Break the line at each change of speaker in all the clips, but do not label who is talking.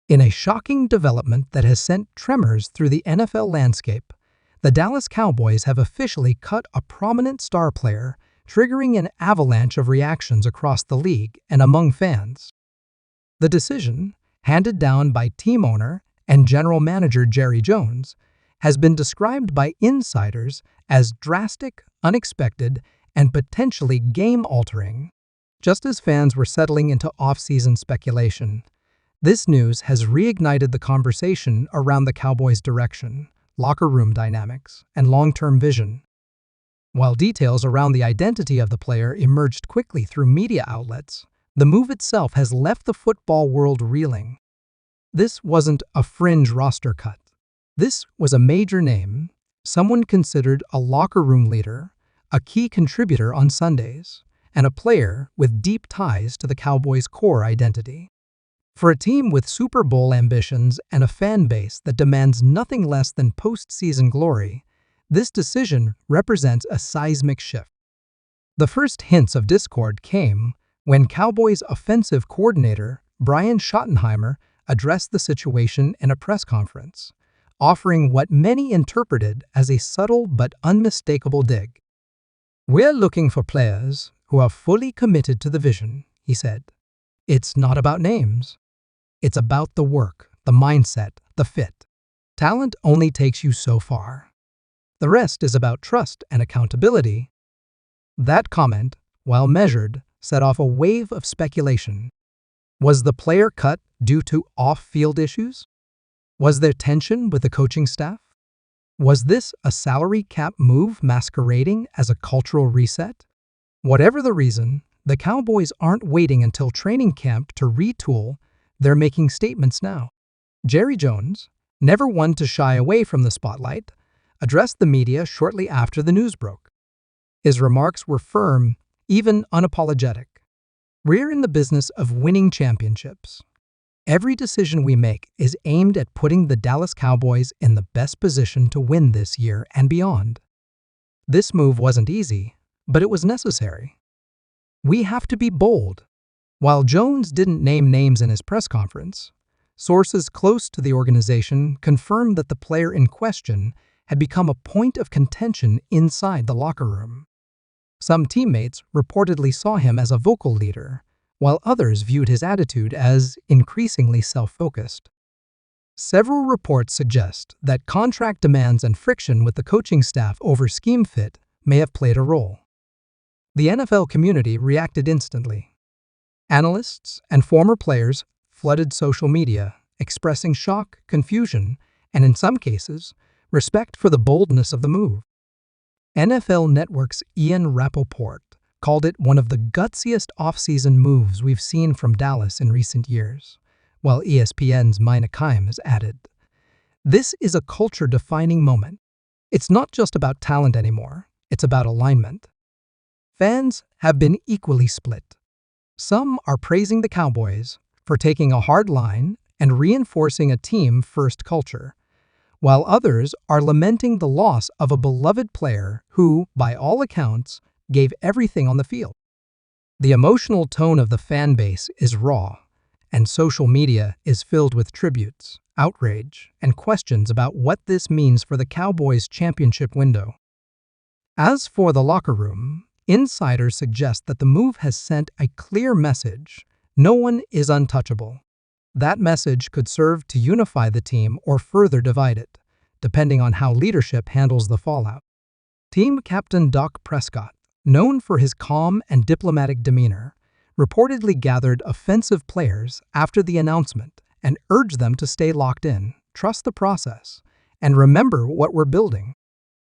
In a shocking development that has sent tremors through the NFL landscape, the Dallas Cowboys have officially cut a prominent star player, triggering an avalanche of reactions across the league and among fans. The decision, handed down by team owner and general manager Jerry Jones, has been described by insiders as drastic, unexpected, and potentially game-altering. Just as fans were settling into off-season speculation, this news has reignited the conversation around the Cowboys' direction, locker room dynamics, and long-term vision. While details around the identity of the player emerged quickly through media outlets, the move itself has left the football world reeling. This wasn't a fringe roster cut. This was a major name, someone considered a locker room leader, a key contributor on Sundays, and a player with deep ties to the Cowboys' core identity. For a team with Super Bowl ambitions and a fan base that demands nothing less than postseason glory, this decision represents a seismic shift. The first hints of discord came when Cowboys offensive coordinator Brian Schottenheimer addressed the situation in a press conference, offering what many interpreted as a subtle but unmistakable dig. "We're looking for players who are fully committed to the vision," he said. "It's not about names. It's about the work, the mindset, the fit. Talent only takes you so far. The rest is about trust and accountability." That comment, while measured, set off a wave of speculation. Was the player cut due to off-field issues? Was there tension with the coaching staff? Was this a salary cap move masquerading as a cultural reset? Whatever the reason, the Cowboys aren't waiting until training camp to retool. They're making statements now. Jerry Jones, never one to shy away from the spotlight, addressed the media shortly after the news broke. His remarks were firm, even unapologetic. "We're in the business of winning championships. Every decision we make is aimed at putting the Dallas Cowboys in the best position to win this year and beyond. This move wasn't easy, but it was necessary. We have to be bold." While Jones didn't name names in his press conference, sources close to the organization confirmed that the player in question had become a point of contention inside the locker room. Some teammates reportedly saw him as a vocal leader, while others viewed his attitude as increasingly self-focused. Several reports suggest that contract demands and friction with the coaching staff over scheme fit may have played a role. The NFL community reacted instantly. Analysts and former players flooded social media, expressing shock, confusion, and in some cases, respect for the boldness of the move. NFL Network's Ian Rappaport called it one of the gutsiest offseason moves we've seen from Dallas in recent years, while ESPN's Mina Kimes added, "This is a culture-defining moment. It's not just about talent anymore, it's about alignment." Fans have been equally split. Some are praising the Cowboys for taking a hard line and reinforcing a team-first culture, while others are lamenting the loss of a beloved player who, by all accounts, gave everything on the field. The emotional tone of the fan base is raw, and social media is filled with tributes, outrage, and questions about what this means for the Cowboys' championship window. As for the locker room, insiders suggest that the move has sent a clear message: no one is untouchable. That message could serve to unify the team or further divide it, depending on how leadership handles the fallout. Team captain Dak Prescott, known for his calm and diplomatic demeanor, reportedly gathered offensive players after the announcement and urged them to stay locked in, trust the process, and remember what we're building.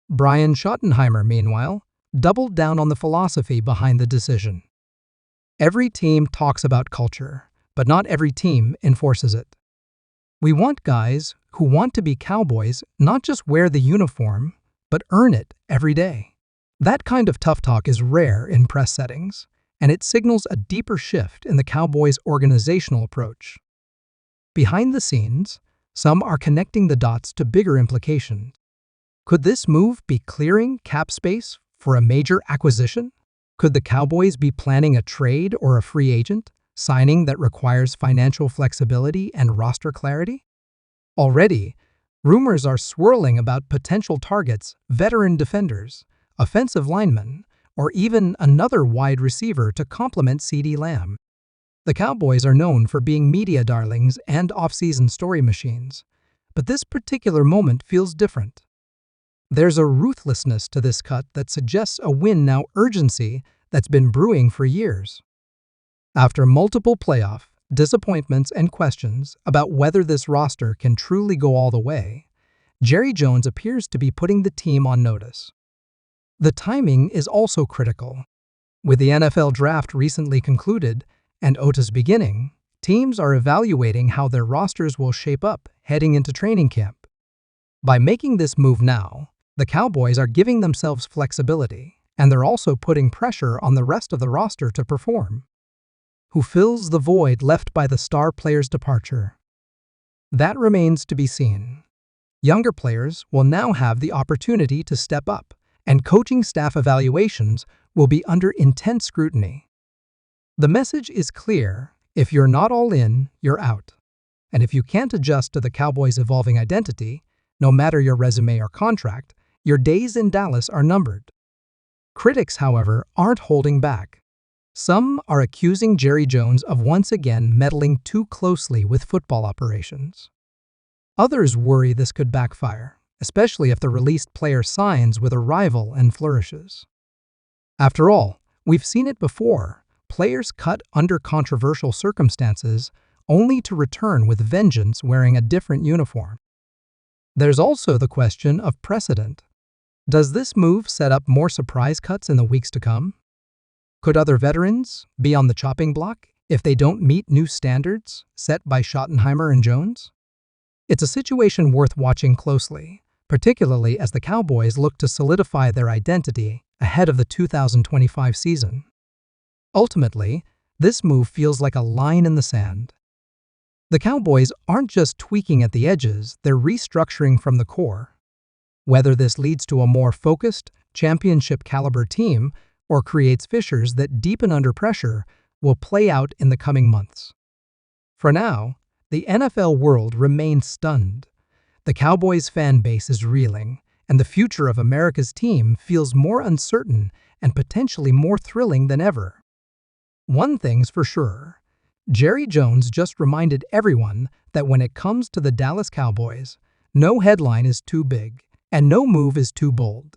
Brian Schottenheimer, meanwhile, doubled down on the philosophy behind the decision. "Every team talks about culture, but not every team enforces it. We want guys who want to be Cowboys not just wear the uniform, but earn it every day." That kind of tough talk is rare in press settings, and it signals a deeper shift in the Cowboys' organizational approach. Behind the scenes, some are connecting the dots to bigger implications. Could this move be clearing cap space for a major acquisition? Could the Cowboys be planning a trade or a free agent, signing that requires financial flexibility and roster clarity? Already, rumors are swirling about potential targets, veteran defenders, offensive linemen, or even another wide receiver to complement CeeDee Lamb. The Cowboys are known for being media darlings and off-season story machines, but this particular moment feels different. There's a ruthlessness to this cut that suggests a win-now urgency that's been brewing for years. After multiple playoff disappointments and questions about whether this roster can truly go all the way, Jerry Jones appears to be putting the team on notice. The timing is also critical. With the NFL draft recently concluded and OTAs beginning, teams are evaluating how their rosters will shape up heading into training camp. By making this move now, the Cowboys are giving themselves flexibility, and they're also putting pressure on the rest of the roster to perform. Who fills the void left by the star player's departure? That remains to be seen. Younger players will now have the opportunity to step up, and coaching staff evaluations will be under intense scrutiny. The message is clear: if you're not all in, you're out. And if you can't adjust to the Cowboys' evolving identity, no matter your resume or contract, your days in Dallas are numbered. Critics, however, aren't holding back. Some are accusing Jerry Jones of once again meddling too closely with football operations. Others worry this could backfire, especially if the released player signs with a rival and flourishes. After all, we've seen it before: players cut under controversial circumstances only to return with vengeance wearing a different uniform. There's also the question of precedent. Does this move set up more surprise cuts in the weeks to come? Could other veterans be on the chopping block if they don't meet new standards set by Schottenheimer and Jones? It's a situation worth watching closely, particularly as the Cowboys look to solidify their identity ahead of the 2025 season. Ultimately, this move feels like a line in the sand. The Cowboys aren't just tweaking at the edges, they're restructuring from the core. Whether this leads to a more focused, championship-caliber team or creates fissures that deepen under pressure will play out in the coming months. For now, the NFL world remains stunned. The Cowboys fan base is reeling, and the future of America's team feels more uncertain and potentially more thrilling than ever. One thing's for sure: Jerry Jones just reminded everyone that when it comes to the Dallas Cowboys, no headline is too big and no move is too bold.